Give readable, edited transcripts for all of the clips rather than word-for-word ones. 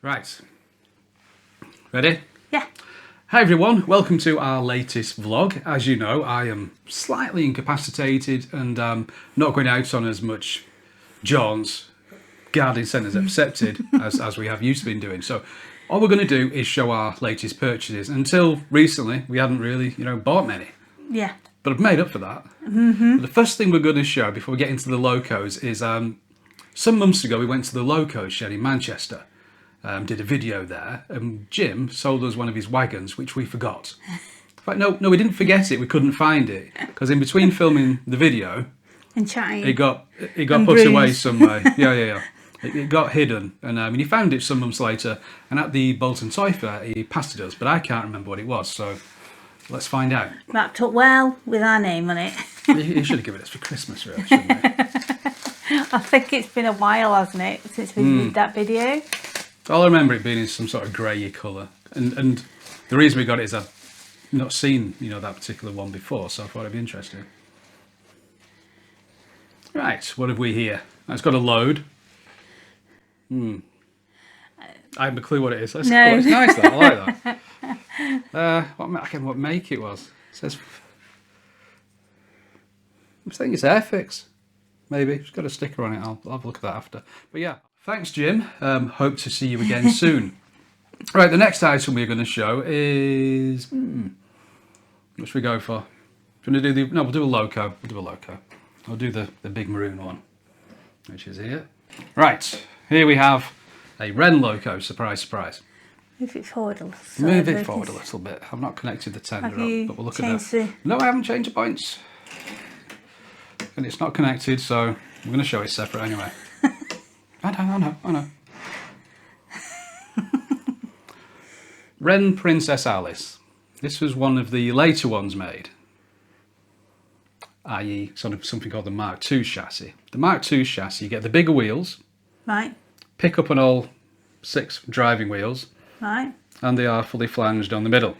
Right. Ready? Yeah. Hi everyone, welcome to our latest vlog. As you know, I am slightly incapacitated and not going out on as much jaunts, garden centres accepted, as we have used to been doing. So all we're going to do is show our latest purchases. Until recently, we hadn't really, bought many. Yeah. But I've made up for that. But the first thing we're going to show before we get into the Locos is some months ago we went to the Locos shed in Manchester. Did a video there, and Jim sold us one of his wagons, which we forgot. In fact, no, we didn't forget it. We couldn't find it because in between filming the video, And chatting. it got put bruised. away somewhere. Yeah. It got hidden, and he found it some months later. And at the Bolton Toy Fair, he passed it us, but I can't remember what it was. So let's find out. Wrapped up well with our name on it. He should have given it us for Christmas, really, shouldn't he? I think it's been a while, hasn't it, since we did that video. All I remember it being in some sort of grey colour, and the reason we got it is I've not seen that particular one before, so I thought it'd be interesting. Right, what have we here? It's got a load. I haven't a clue what it is. It's nice though. I like that. What make it was? It says. I think it's Airfix. Maybe it's got a sticker on it. I'll have a look at that after. But yeah. Thanks, Jim. Hope to see you again soon. Right, the next item we're going to show is... what should we go for? Do you want to do the... No, we'll do a Loco. I'll do the big maroon one, which is here. Right, here we have a Wren Loco. Surprise, surprise. Move it forward a little. Move it forward a little bit. I've not connected the tender up, but we'll look at that. No, I haven't changed the points. And it's not connected, so I'm going to show it separate anyway. I know. Wren Princess Alice. This was one of the later ones made, i.e. sort of something called the Mark II chassis. The Mark II chassis, you get the bigger wheels, Right. pick up on all 6 driving wheels, Right. and they are fully flanged on the middle.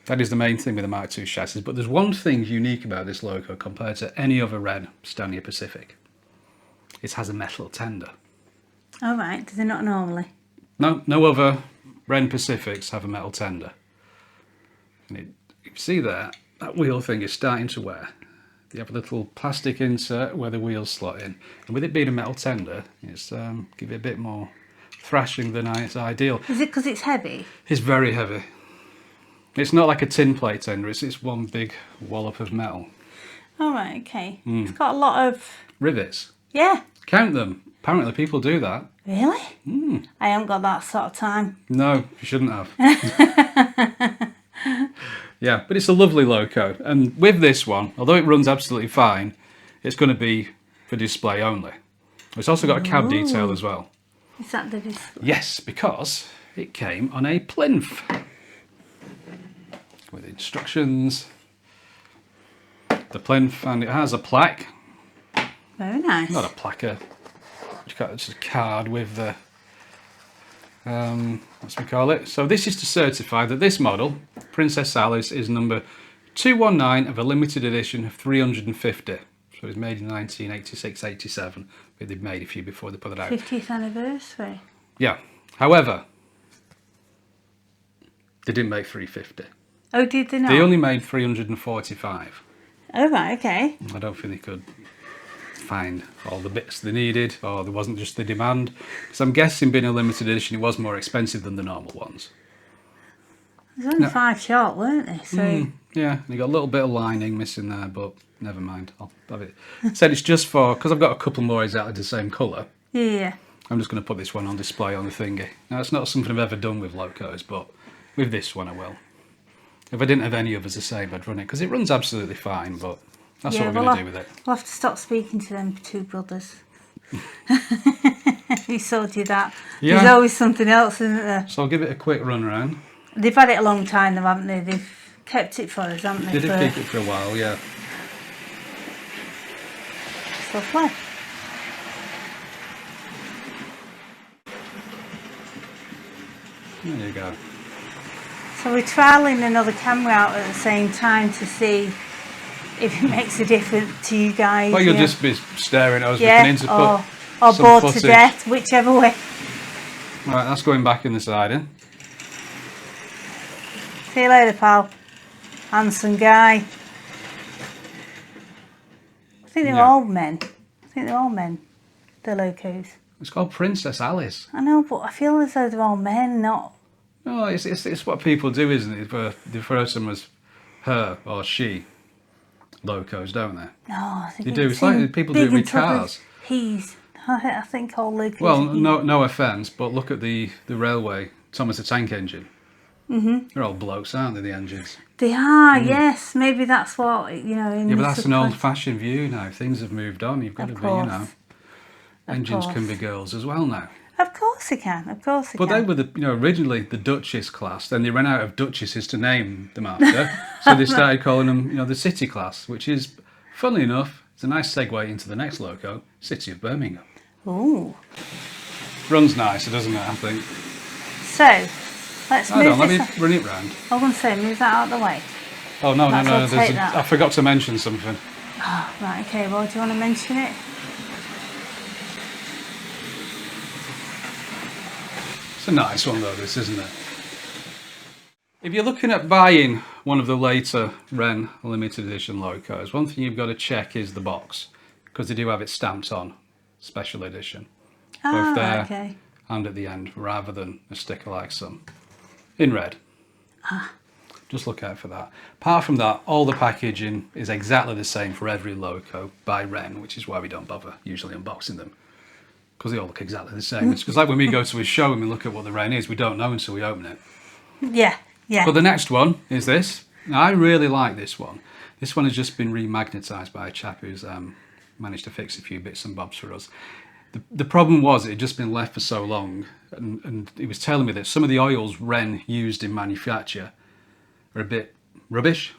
That is the main thing with the Mark II chassis, but there's one thing unique about this Loco compared to any other Wren Scania Pacific. It has a metal tender. All right. Does it not normally? No other Wren Pacifics have a metal tender. And you see there, that wheel thing is starting to wear. They have a little plastic insert where the wheels slot in. And with it being a metal tender, it's give it a bit more thrashing than it's ideal. Is it because it's heavy? It's very heavy. It's not like a tin plate tender, it's one big wallop of metal. All right. Okay. It's got a lot of... Rivets. Yeah. Count them. Apparently people do that. Really? I haven't got that sort of time. No, you shouldn't have. Yeah, but it's a lovely Loco. And with this one, although it runs absolutely fine, it's going to be for display only. It's also got a cab detail as well. Is that the display? Yes, because it came on a plinth. With instructions. The plinth, and it has a plaque. Very nice. Not a placard. It's a card with the... what's we call it? So this is to certify that this model, Princess Alice, is number 219 of a limited edition of 350. So it was made in 1986-87. But they'd made a few before they put it out. 50th anniversary. Yeah. However, they didn't make 350. Oh, did they not? They only made 345. Oh, right. Okay. I don't think they could find all the bits they needed, or there wasn't just the demand. Because I'm guessing being a limited edition, it was more expensive than the normal ones. There's only 5 short, weren't they? So Yeah, and you got a little bit of lining missing there, but never mind. I'll have it. Said it's just for, because I've got a couple more exactly the same colour. yeah. I'm just going to put this one on display on the thingy. Now, it's not something I've ever done with Locos, but with this one I will. If I didn't have any others the same, I'd run it, because it runs absolutely fine, but that's what we're going to do with it. We'll have to stop speaking to them 2 brothers. We sold you that. Yeah. There's always something else, isn't there? So I'll give it a quick run around. They've had it a long time, though, haven't they? They've kept it for us, haven't they? They did keep it for a while, yeah. It's lovely. There you go. So we're trialling another camera out at the same time to see if it makes a difference to you guys. Well, you'll just be staring at us yeah, looking in to or put some bored footage. to death, whichever way. Right, that's going back in the siding. See you later, pal. Handsome guy. I think they're Yeah. all men. I think they're all men. The locos. It's called Princess Alice. I know, but I feel as though they're all men, not. No, it's what people do, isn't it? They refer to them as her or she locos, don't they? No, I think They do. it's It's like in people do big with and tough as cars. He's. I think all locos. Well, are he. no offence, but look at the railway Thomas the Tank Engine. Mm-hmm. They're all blokes, aren't they? The engines. They are, yes. Maybe that's what in Yeah, the but that's an subcon- old-fashioned view now. Things have moved on. You've got Of to course. be, engines course. can be girls as well now. Of course they can. Of course they But they can. were originally the Duchess class. Then they ran out of Duchesses to name them after, so they started calling them the City class, which is, funnily enough, it's a nice segue into the next loco, City of Birmingham. Ooh. Runs nicer, doesn't it? I think. So, let's Hold move on, let this. me run it round. I was going to say, move that out of the way. Oh no, Might as well take there's that. I forgot to mention something. Oh, right, okay. Well, do you want to mention it? It's a nice one though, this, isn't it? If you're looking at buying one of the later Wren limited edition locos, one thing you've got to check is the box, because they do have it stamped on special edition, both there Okay. and at the end, rather than a sticker like some in red. Just look out for that. Apart from that, all the packaging is exactly the same for every loco by Wren, which is why we don't bother usually unboxing them, because they all look exactly the same. It's because like when we go to a show and we look at what the Wren is, we don't know until we open it. Yeah, yeah. But the next one is this. Now, I really like this one. This one has just been remagnetised by a chap who's managed to fix a few bits and bobs for us. The problem was it had just been left for so long, and he was telling me that some of the oils Wren used in manufacture are a bit rubbish.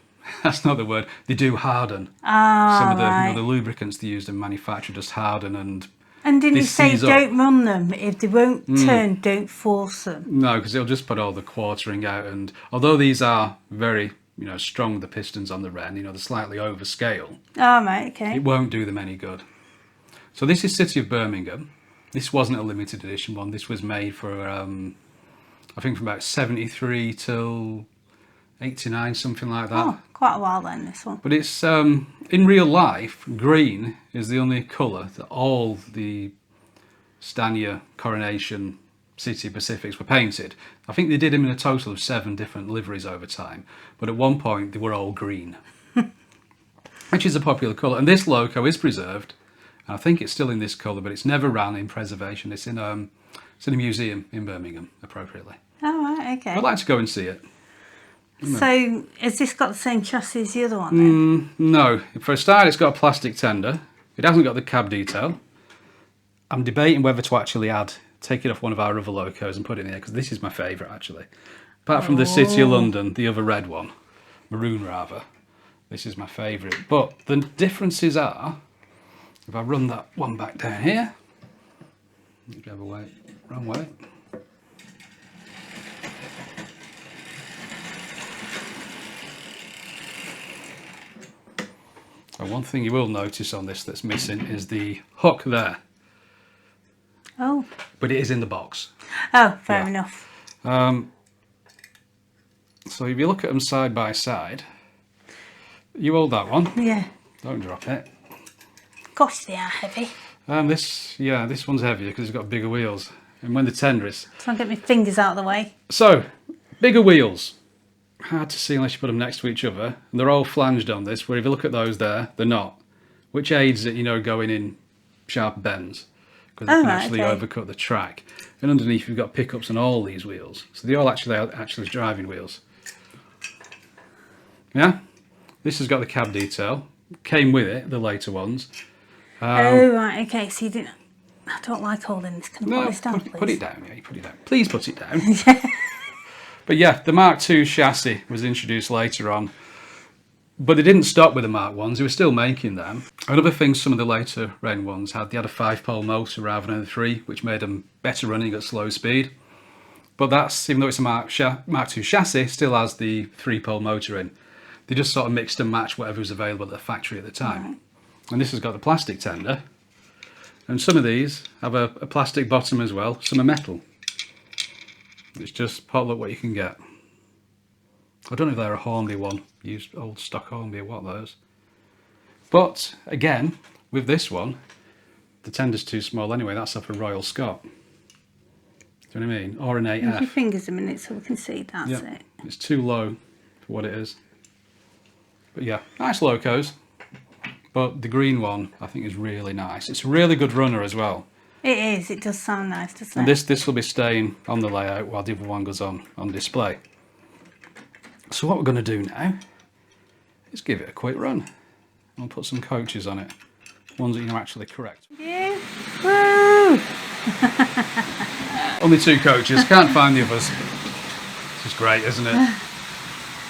That's not the word. They do harden. Some of the, right. the lubricants they used in manufacture just harden and... And didn't they you say seize up. don't run them? If they won't turn, don't force them. No, because it'll just put all the quartering out, and although these are very, strong, the pistons on the Wren, they're slightly over scale, Oh, right, okay. it won't do them any good. So this is City of Birmingham. This wasn't a limited edition one. This was made for, I think from about 73 till 89, something like that. Oh, quite a while then, this one. But it's, in real life, green is the only colour that all the Stania, Coronation, City Pacifics were painted. I think they did them in a total of 7 different liveries over time, but at one point they were all green, which is a popular colour. And this loco is preserved, and I think it's still in this colour, but it's never ran in preservation. It's in a museum in Birmingham, appropriately. Oh, right, okay. I'd like to go and see it. So, has this got the same chassis as the other one then? No, for a start, it's got a plastic tender. It hasn't got the cab detail. I'm debating whether to actually take it off one of our other locos and put it in there, because this is my favourite actually. Apart from the City of London, the other red one, maroon rather, this is my favourite. But the differences are, if I run that one back down here, whichever way, wrong way. And one thing you will notice on this that's missing is the hook there, Oh. but it is in the box. Oh, fair Yeah. enough. So if you look at them side by side, you hold that one, Yeah. don't drop it. Gosh, they are heavy. This one's heavier because it's got bigger wheels. And when the tender is... Try and get my fingers out of the way. So, bigger wheels. Hard to see unless you put them next to each other. And they're all flanged on this, where if you look at those there, they're not. Which aids it, going in sharp bends. Because they Oh, can right, actually okay. overcut the track. And underneath you've got pickups on all these wheels. So they all actually driving wheels. Yeah? This has got the cab detail. Came with it, the later ones. Oh, right, okay. So you didn't... I don't like holding this. Can I No, put this down, please? put it down. Yeah, you put it down. Please put it down. But yeah, the Mark II chassis was introduced later on. But they didn't stop with the Mark 1s. They were still making them. Another thing some of the later Wren ones had, they had a 5-pole motor rather than a 3, which made them better running at slow speed. But that's, even though it's a Mark II chassis, still has the 3-pole motor in. They just sort of mixed and matched whatever was available at the factory at the time. Right. And this has got the plastic tender. And some of these have a plastic bottom as well. Some are metal. It's just potluck what you can get. I don't know if they're a Hornby one, used old stock Hornby or what those. But again, with this one, the tender's too small anyway. That's off a Royal Scot. Do you know what I mean? Or an Use your 8F. fingers a minute so we can see. That's Yeah, it. it's too low for what it is. But yeah, nice locos. But the green one, I think, is really nice. It's a really good runner as well. It is. It does sound nice, doesn't And it? this will be staying on the layout while the other one goes on display. So what we're going to do now is give it a quick run. I'll put some coaches on it. Ones that you know actually correct. Yeah. Woo! Only 2 coaches, can't find the others. This is great, isn't it?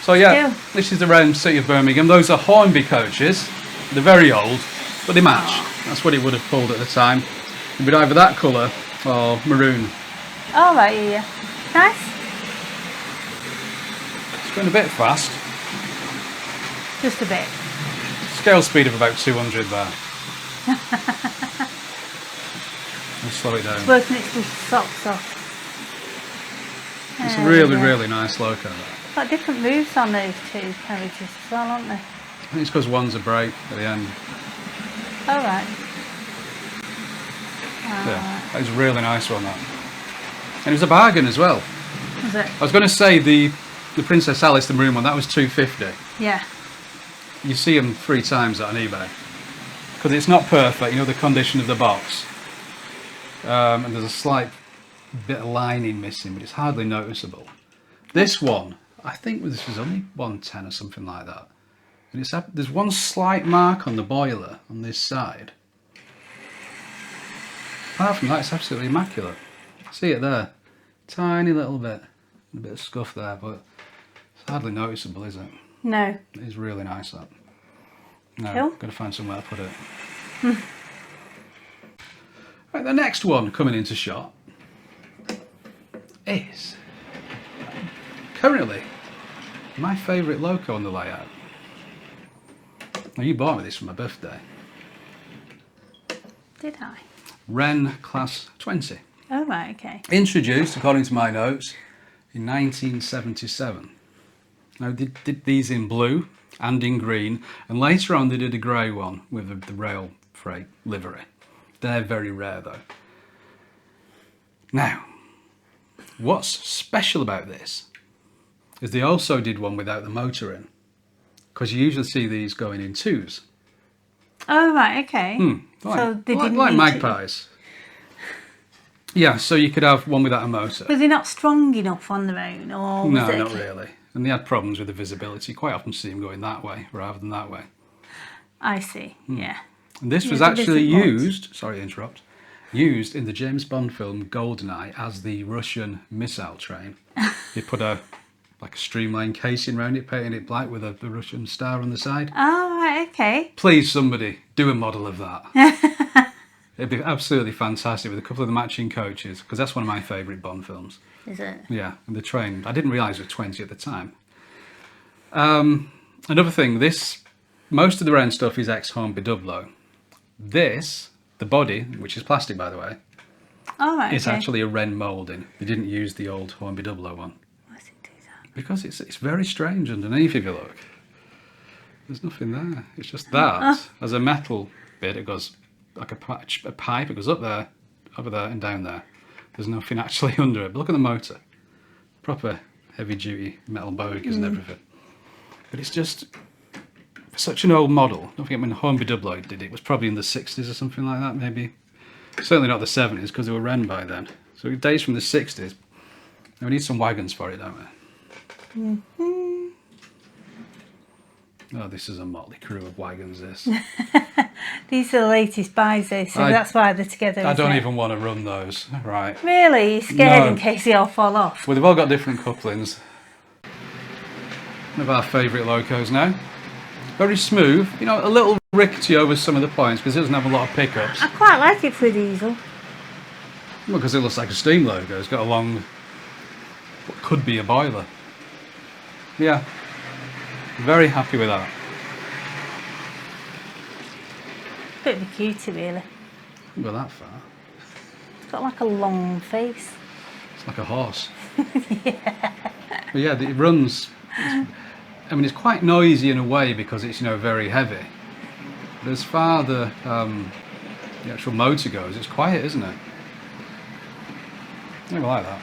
So yeah, Yeah. this is around City of Birmingham. Those are Hornby coaches. They're very old, but they match. That's what it would have pulled at the time. It'd be either that colour or maroon. All right, yeah. Nice. It's going a bit fast. Just a bit. Scale speed of about 200 there. Let's slow it down. Working its socks off. It's a There really, we go. really nice loco. There. Got different moves on those 2 carriages as well, aren't they? I think it's because one's a brake at the end. All right. Yeah, that was a really nice one, that. And it was a bargain as well. Was it? I was going to say the Princess Alice, the maroon one, that was $250. Yeah. You see them 3 times on eBay. Because it's not perfect, you know, the condition of the box. And there's a slight bit of lining missing, but it's hardly noticeable. This one, I think this was only 110 or something like that. And there's one slight mark on the boiler on this side. Apart from that, it's absolutely immaculate. See it there? Tiny little bit. A bit of scuff there, but it's hardly noticeable, is it? No. It is really nice, that. No, Cool. got to find somewhere to put it. Right, the next one coming into shot is currently my favourite loco on the layout. Now, you bought me this for my birthday. Did I? Wren Class 20. Oh, right, okay. Introduced, according to my notes, in 1977. Now, they did these in blue and in green, and later on they did a grey one with the rail freight livery. They're very rare though. Now, what's special about this is they also did one without the motor in, because you usually see these going in 2s. Oh, right, okay. Like, So they like, didn't like need magpies. Yeah, so you could have one without a motor. Was they not strong enough on their own, or was No, it? not really. And they had problems with the visibility. Quite often see them going that way rather than that way. I see. Yeah. And this Yeah, was the actually different ones. used, sorry to interrupt, used in the James Bond film GoldenEye as the Russian missile train. They put a streamlined casing around it, painting it black with a Russian star on the side. Oh, right, okay. Please, somebody, do a model of that. It'd be absolutely fantastic with a couple of the matching coaches, because that's one of my favourite Bond films. Is it? Yeah, and the train. I didn't realise it was 20 at the time. Another thing, most of the Wren stuff is ex-Hornby Dublo. This, the body, which is plastic by the way, Oh, right, it's okay. actually a Wren moulding. They didn't use the old Hornby Dublo one. Why does it do that? Because it's very strange underneath if you look. There's nothing there. It's just that. As a metal bit, it goes like a pipe, it goes up there, over there and down there. There's nothing actually under it. But look at the motor. Proper heavy duty metal bogies and everything. But it's just such an old model. Don't forget when Hornby Dublo did it was probably in the 60s or something like that, maybe. Certainly not the 70s because they were Wren by then. So it dates from the 60s. And we need some wagons for it, don't we? Oh, this is a motley crew of wagons, this. These are the latest buys, though, so that's why they're together. I isn't don't it? even want to run those. Right. Really? You're scared No. in case they all fall off? Well, they've all got different couplings. One of our favourite locos now. Very smooth. You know, a little rickety over some of the points because it doesn't have a lot of pickups. I quite like it for a diesel. Well, because it looks like a steam logo. It's got a long, what could be a boiler. Yeah. Very happy with that. Bit of a cutie, really. Didn't go that far. It's got like a long face. It's like a horse. Yeah. But yeah, it runs. I mean, it's quite noisy in a way because it's, you know, very heavy. But as far the actual motor goes, it's quiet, isn't it? I like that.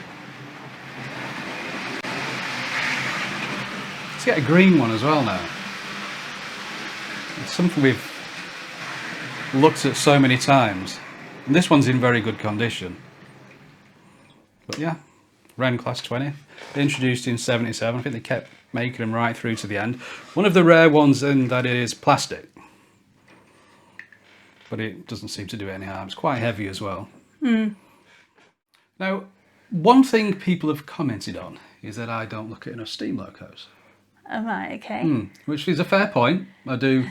Let's get a green one as well now. It's something we've looked at so many times. And this one's in very good condition. But yeah, Wren Class 20. They introduced in '77. I think they kept making them right through to the end. One of the rare ones in that it is plastic. But it doesn't seem to do any harm. It's quite heavy as well. Now, one thing people have commented on is that I don't look at enough steam locos. Oh, right, okay. Which is a fair point. I do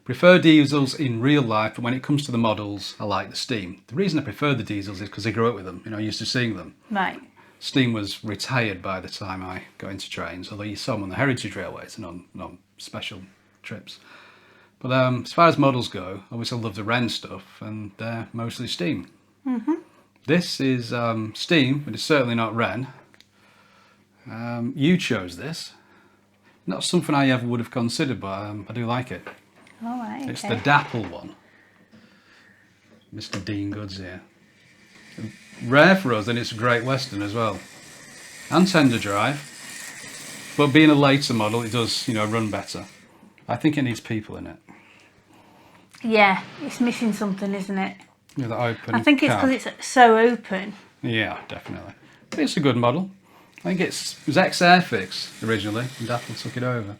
prefer diesels in real life, but when it comes to the models, I like the steam. The reason I prefer the diesels is because I grew up with them. You know, I used to seeing them. Right. Steam was retired by the time I got into trains, although you saw them on the Heritage Railways and on special trips. But as far as models go, obviously I love the Wren stuff, and they're mostly steam. This is steam, but it's certainly not Wren. You chose this. Not something I ever would have considered, but I do like it. All right, okay. It's the Dapple one. Mr. Dean Goods here. Rare for us, and it's a Great Western as well. And tender drive. But being a later model, it does, you know, run better. I think it needs people in it. Yeah, it's missing something, isn't it? Yeah, the open I think it's cab. because it's so open. Yeah, definitely. But it's a good model. I think it was ex-Airfix originally, and Dapple took it over.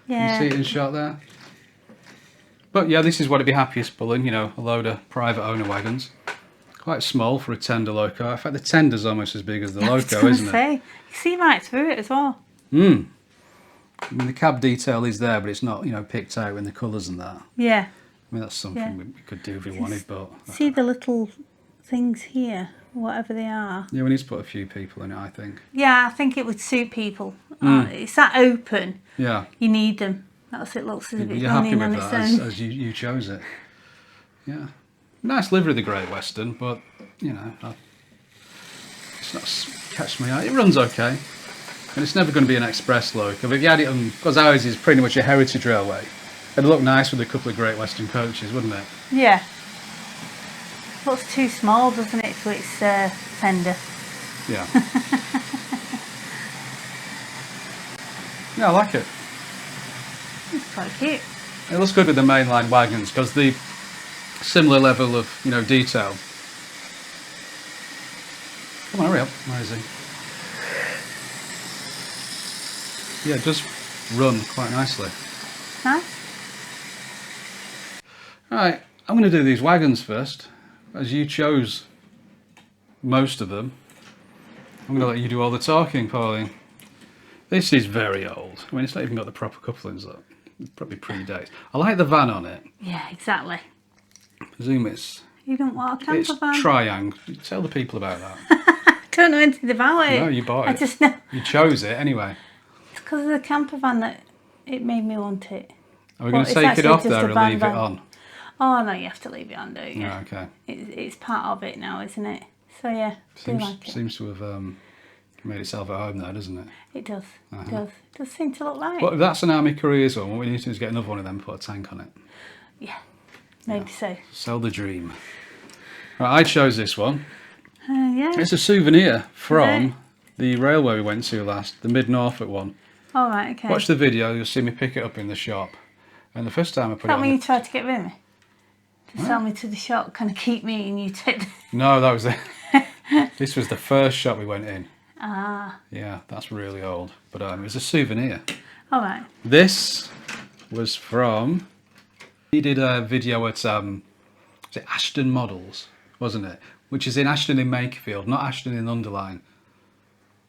Yeah. You see it in shot there? But yeah, this is what it'd be happiest pulling, you know, a load of private owner wagons. Quite small for a tender loco. In fact, the tender's almost as big as the loco, isn't it? You see right through it as well. I mean, the cab detail is there, but it's not, you know, picked out in the colours and that. Yeah. I mean, that's something we could do if we wanted, but... See the little things here, whatever they are. Yeah, we need to put a few people in it, I think. Yeah, I think it would suit people. It's that open. Yeah. You need them. That's it looks as if it's You're happy running on with its that own. as you chose it. Yeah. Nice livery of the Great Western, but, you know, it's not catch my eye. It runs okay. And it's never going to be an express loco. But if you had it on, because ours is pretty much a heritage railway, it'd look nice with a couple of Great Western coaches, wouldn't it? Yeah. Looks too small, doesn't it, for its fender? Yeah. Yeah, I like it. It's quite cute. It looks good with the mainline wagons because the similar level of, you know, detail. Come on, hurry up. Where is he? Yeah, it does run quite nicely. Nice. Right, I'm going to do these wagons first, as you chose most of them. I'm going to let you do all the talking, Pauline. This is very old. I mean, it's not even got the proper couplings up. It probably predates. I like the van on it. Yeah, exactly. I presume it's You don't want a camper it's van? triangle. Tell the people about that. I don't know anything about it. No, you bought it. I just know. You chose it anyway. It's because of the camper van that it made me want it. Are we going to Well, it's take it actually off just there a or van leave van. it on? Oh, no, you have to leave it on, don't you? Yeah, okay. It's part of it now, isn't it? So, yeah, I do like it. Seems to have made itself at home there, doesn't it? It does. It does. It does seem to look like But if that's an Army Careers one, what we need to do is get another one of them and put a tank on it. Yeah, maybe so. Sell the dream. Right, I chose this one. Yeah. It's a souvenir Is from the railway we went to last, the Mid-Norfolk one. All right, okay. Watch the video, you'll see me pick it up in the shop. And the first time I put Is that it when on... you tried to get rid of me? To sell me to the shop, kind of keep me and you take the... No, that was it. This was the first shop we went in. Ah, Yeah, that's really old. But it was a souvenir. all right. This was from... He did a video at was it Ashton Models, wasn't it? Which is in Ashton in Makerfield, not Ashton in Underline.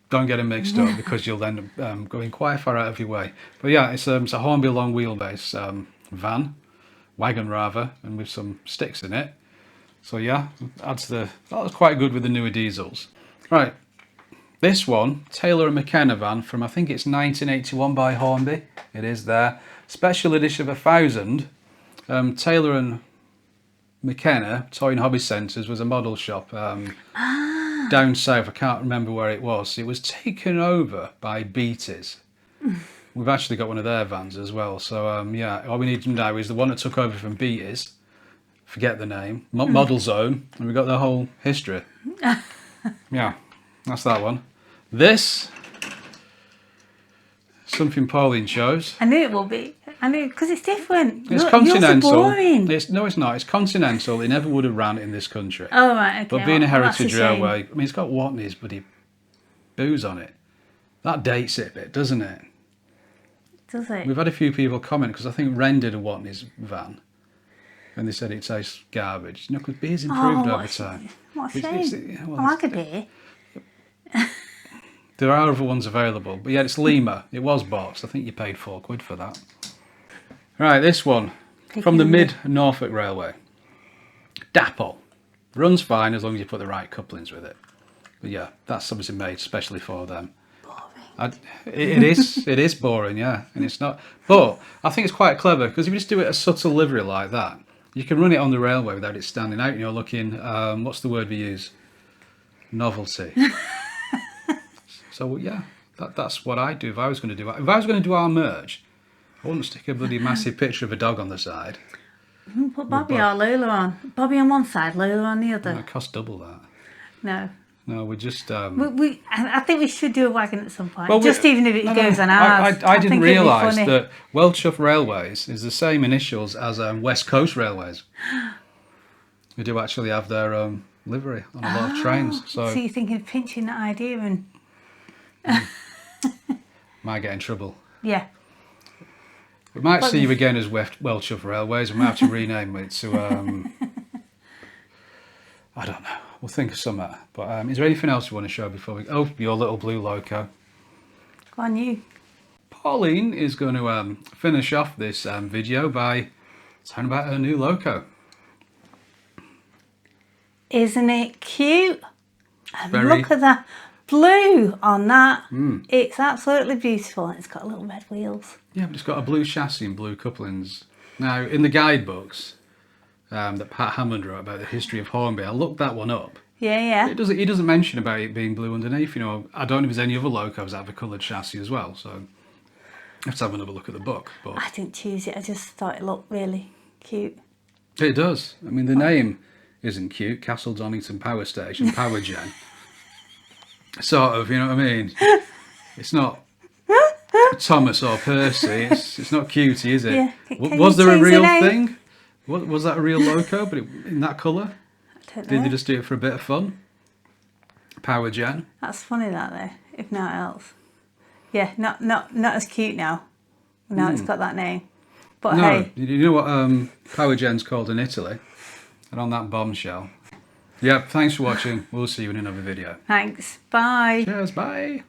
Don't get them mixed up because you'll end up going quite far out of your way. But yeah, it's a Hornby long wheelbase van, wagon rather, and with some sticks in it. So yeah, that was quite good with the newer diesels. Right, this one, Taylor and McKenna van from I think it's 1981 by Hornby. It is there. Special edition of 1000. Taylor and McKenna, Toy and Hobby Centres, was a model shop. down south. I can't remember where it was. It was taken over by Beatties. We've actually got one of their vans as well. So yeah, all we need to know is the one that took over from Beatties. Forget the name. Model Zone, and we've got the whole history. Yeah, that's that one. This, something Pauline chose. I knew it will be. I knew, because it's different. It's You're continental. so boring. No, it's not. It's continental. It never would have ran in this country. Oh, right, okay. But being a well, that's heritage shame. railway, I mean, it's got Watney's bloody booze on it. That dates it a bit, doesn't it? Does it? We've had a few people comment because I think Ren did a Watney's van, and they said it tastes garbage. You know, because beer's improved over time. What a It's- shame. well, I like a beer. There are other ones available, but yeah, it's Lima. It was boxed. I think you paid £4 for that. Right, this one from the Mid Norfolk Railway. Dapple. Runs fine as long as you put the right couplings with it. But yeah, that's obviously made especially for them. It is boring, yeah, and it's not. But I think it's quite clever because if you just do it a subtle livery like that, you can run it on the railway without it standing out. And you're looking. What's the word we use? Novelty. So yeah, that's what I do if I was going to do. If I was going to do our merge, I wouldn't stick a bloody massive picture of a dog on the side. Put Bobby or Lola on. Bobby on one side, Lola on the other. It costs double that. No. No, we just. I think we should do a wagon at some point. Well, just even if it goes on ours. I didn't think it'd be realise funny. that Welchuff Railways is the same initials as West Coast Railways. We do actually have their livery on a lot of trains, so you're thinking of pinching that idea and might get in trouble. yeah. We might see you again as Welchuff Railways. We might have to rename it to I don't know. We'll think of something. But is there anything else you want to show before we? Oh, your little blue loco. Go on, you. Pauline is going to finish off this video by telling about her new loco. Isn't it cute? And Very- look at that blue on that. It's absolutely beautiful. It's got little red wheels. Yeah, but it's got a blue chassis and blue couplings. Now, in the guidebooks that Pat Hammond wrote about the history of Hornby, I looked that one up. Yeah. He doesn't mention about it being blue underneath. You know, I don't know if there's any other locos that have a coloured chassis as well. So I have to have another look at the book. But I didn't choose it. I just thought it looked really cute. it does. I mean, the name isn't cute. Castle Donington Power Station, Power Gen. Sort of, you know what I mean? It's not Thomas or Percy. It's not cutie, is it? Yeah. Can Was you there a change the real name? thing? Was that a real loco, but in that colour? I don't Did know. they just do it for a bit of fun? Power Gen. That's funny that though, if not else. Yeah, not as cute now. Now it's got that name. But No, hey, you know what Power Gen's called in Italy? And on that bombshell. Yeah, thanks for watching. We'll see you in another video. thanks. Bye. Cheers, bye.